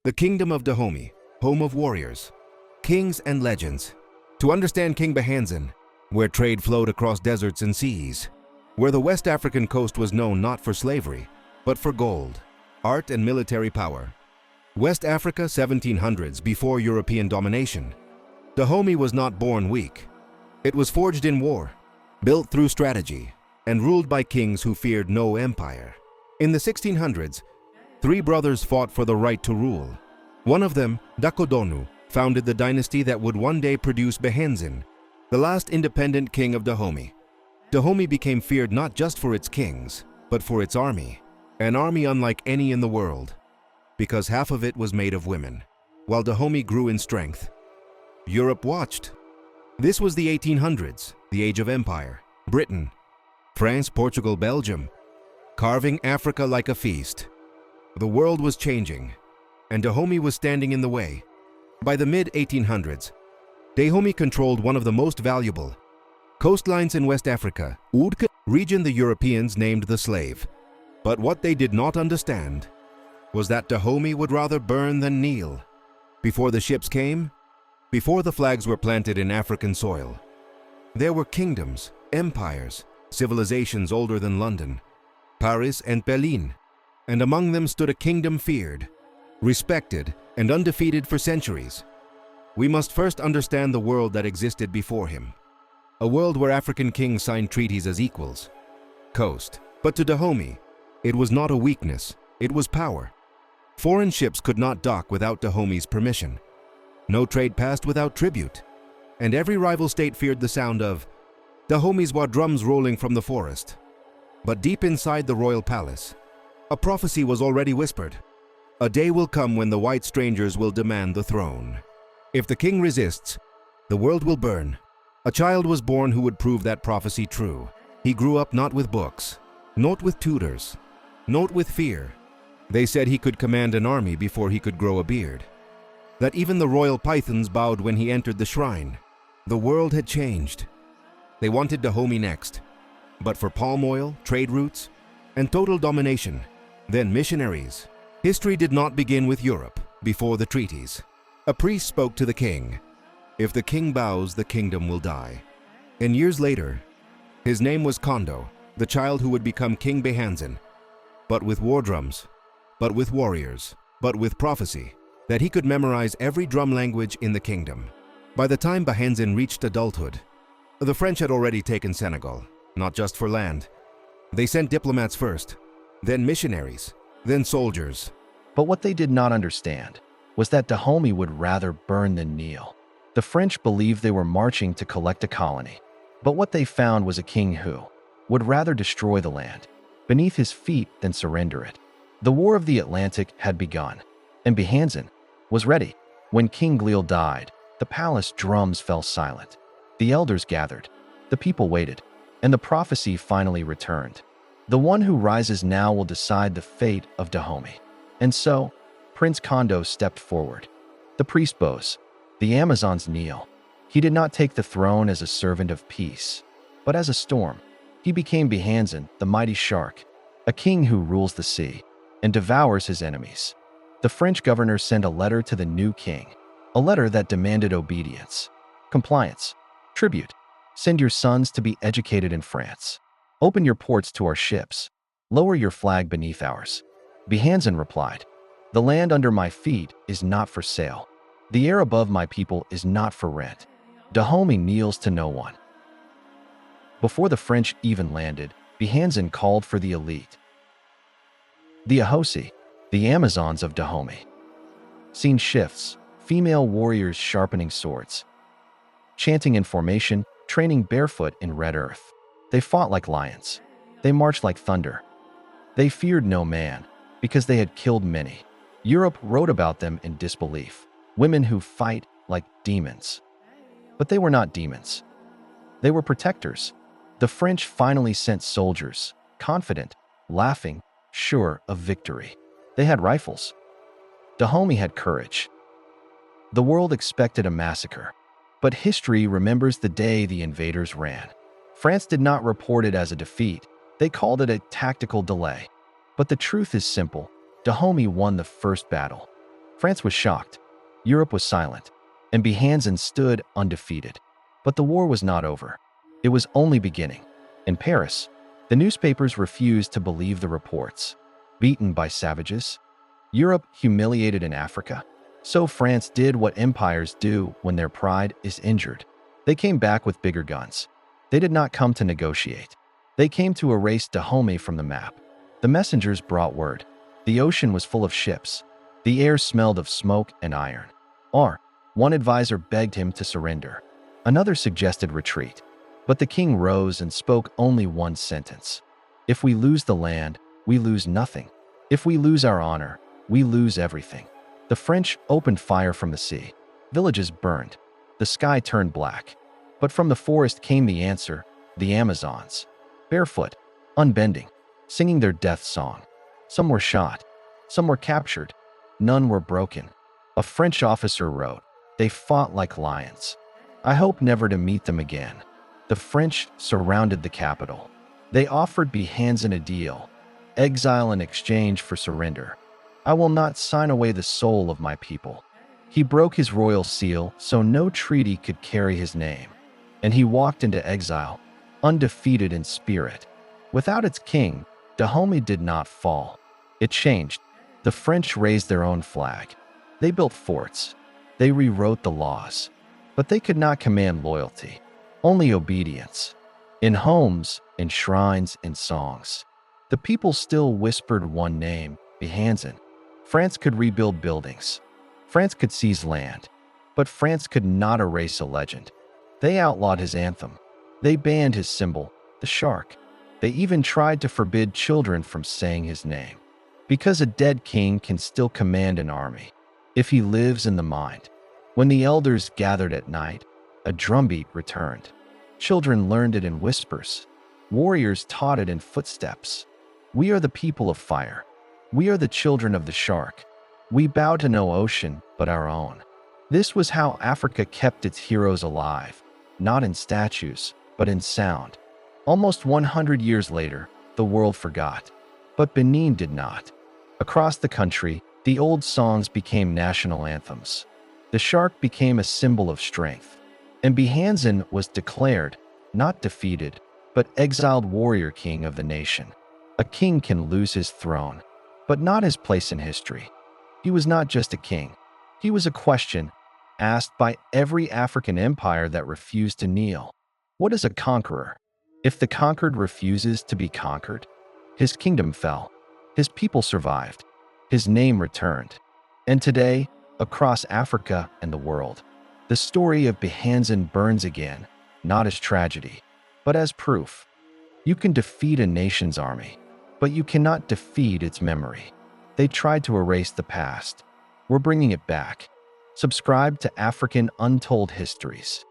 The Kingdom of Dahomey, home of warriors, kings and legends. To understand King Behanzin, where trade flowed across deserts and seas, where the West African coast was known not for slavery, but for gold, art and military power. West Africa 1700s, before European domination. Dahomey was not born weak. It was forged in war, built through strategy, and ruled by kings who feared no empire. In the 1600s, three brothers fought for the right to rule. One of them, Dakodonu, founded the dynasty that would one day produce Behanzin, the last independent king of Dahomey. Dahomey became feared not just for its kings, but for its army, an army unlike any in the world, because half of it was made of women. While Dahomey grew in strength, Europe watched. This was the 1800s, the age of empire. Britain, France, Portugal, Belgium, carving Africa like a feast. The world was changing, and Dahomey was standing in the way. By the mid-1800s, Dahomey controlled one of the most valuable coastlines in West Africa, Oudka region the Europeans named the Slave. But what they did not understand was that Dahomey would rather burn than kneel. Before the ships came, before the flags were planted in African soil, there were kingdoms, empires, civilizations older than London, Paris and Berlin, and among them stood a kingdom feared, respected, and undefeated for centuries. We must first understand the world that existed before him, a world where African kings signed treaties as equals. Coast. But to Dahomey, it was not a weakness, it was power. Foreign ships could not dock without Dahomey's permission. No trade passed without tribute, and every rival state feared the sound of Dahomey's war drums rolling from the forest. But deep inside the royal palace, a prophecy was already whispered. A day will come when the white strangers will demand the throne. If the king resists, the world will burn. A child was born who would prove that prophecy true. He grew up not with books, not with tutors, not with fear. They said he could command an army before he could grow a beard, that even the royal pythons bowed when he entered the shrine. The world had changed. They wanted Dahomey next, but for palm oil, trade routes, and total domination, then missionaries. History did not begin with Europe before the treaties. A priest spoke to the king. If the king bows, the kingdom will die. And years later, his name was Kondo, the child who would become King Behanzin, but with war drums, but with warriors, but with prophecy, that he could memorize every drum language in the kingdom. By the time Behanzin reached adulthood, the French had already taken Senegal, not just for land. They sent diplomats first, then missionaries, then soldiers. But what they did not understand was that Dahomey would rather burn than kneel. The French believed they were marching to collect a colony, but what they found was a king who would rather destroy the land beneath his feet than surrender it. The War of the Atlantic had begun, and Behanzin was ready. When King Glil died, the palace drums fell silent. The elders gathered, the people waited, and the prophecy finally returned. The one who rises now will decide the fate of Dahomey. And so, Prince Kondo stepped forward. The priest bows, the Amazons kneel. He did not take the throne as a servant of peace, but as a storm. He became Behanzin, the mighty shark, a king who rules the sea and devours his enemies. The French governor sent a letter to the new king, a letter that demanded obedience, compliance, tribute. Send your sons to be educated in France. Open your ports to our ships. Lower your flag beneath ours. Behanzin replied, the land under my feet is not for sale. The air above my people is not for rent. Dahomey kneels to no one. Before the French even landed, Behanzin called for the elite. The Ahosi, the Amazons of Dahomey. Scene shifts, female warriors sharpening swords, chanting in formation, training barefoot in red earth. They fought like lions. They marched like thunder. They feared no man, because they had killed many. Europe wrote about them in disbelief. Women who fight like demons. But they were not demons. They were protectors. The French finally sent soldiers, confident, laughing, sure of victory. They had rifles. Dahomey had courage. The world expected a massacre, but history remembers the day the invaders ran. France did not report it as a defeat. They called it a tactical delay. But the truth is simple. Dahomey won the first battle. France was shocked. Europe was silent, and Behanzin stood undefeated. But the war was not over. It was only beginning. In Paris, the newspapers refused to believe the reports. Beaten by savages, Europe humiliated in Africa. So France did what empires do when their pride is injured. They came back with bigger guns. They did not come to negotiate. They came to erase Dahomey from the map. The messengers brought word. The ocean was full of ships. The air smelled of smoke and iron. One advisor begged him to surrender. Another suggested retreat. But the king rose and spoke only one sentence. If we lose the land, we lose nothing. If we lose our honor, we lose everything. The French opened fire from the sea. Villages burned. The sky turned black. But from the forest came the answer, the Amazons. Barefoot, unbending, singing their death song. Some were shot. Some were captured. None were broken. A French officer wrote, "They fought like lions. I hope never to meet them again." The French surrounded the capital. They offered Behanzin a deal, exile in exchange for surrender. "I will not sign away the soul of my people." He broke his royal seal so no treaty could carry his name. And he walked into exile, undefeated in spirit. Without its king, Dahomey did not fall. It changed. The French raised their own flag. They built forts. They rewrote the laws. But they could not command loyalty, only obedience. In homes, in shrines, in songs, the people still whispered one name, Behanzin. France could rebuild buildings. France could seize land. But France could not erase a legend. They outlawed his anthem. They banned his symbol, the shark. They even tried to forbid children from saying his name. Because a dead king can still command an army, if he lives in the mind. When the elders gathered at night, a drumbeat returned. Children learned it in whispers. Warriors taught it in footsteps. We are the people of fire. We are the children of the shark. We bow to no ocean but our own. This was how Africa kept its heroes alive, not in statues, but in sound. Almost 100 years later, the world forgot. But Benin did not. Across the country, the old songs became national anthems. The shark became a symbol of strength. And Behanzin was declared, not defeated, but exiled warrior king of the nation. A king can lose his throne, but not his place in history. He was not just a king. He was a question asked by every African empire that refused to kneel. What is a conqueror? If the conquered refuses to be conquered, his kingdom fell. His people survived. His name returned. And today, across Africa and the world, the story of Behanzin burns again, not as tragedy, but as proof. You can defeat a nation's army, but you cannot defeat its memory. They tried to erase the past. We're bringing it back. Subscribe to African Untold Histories.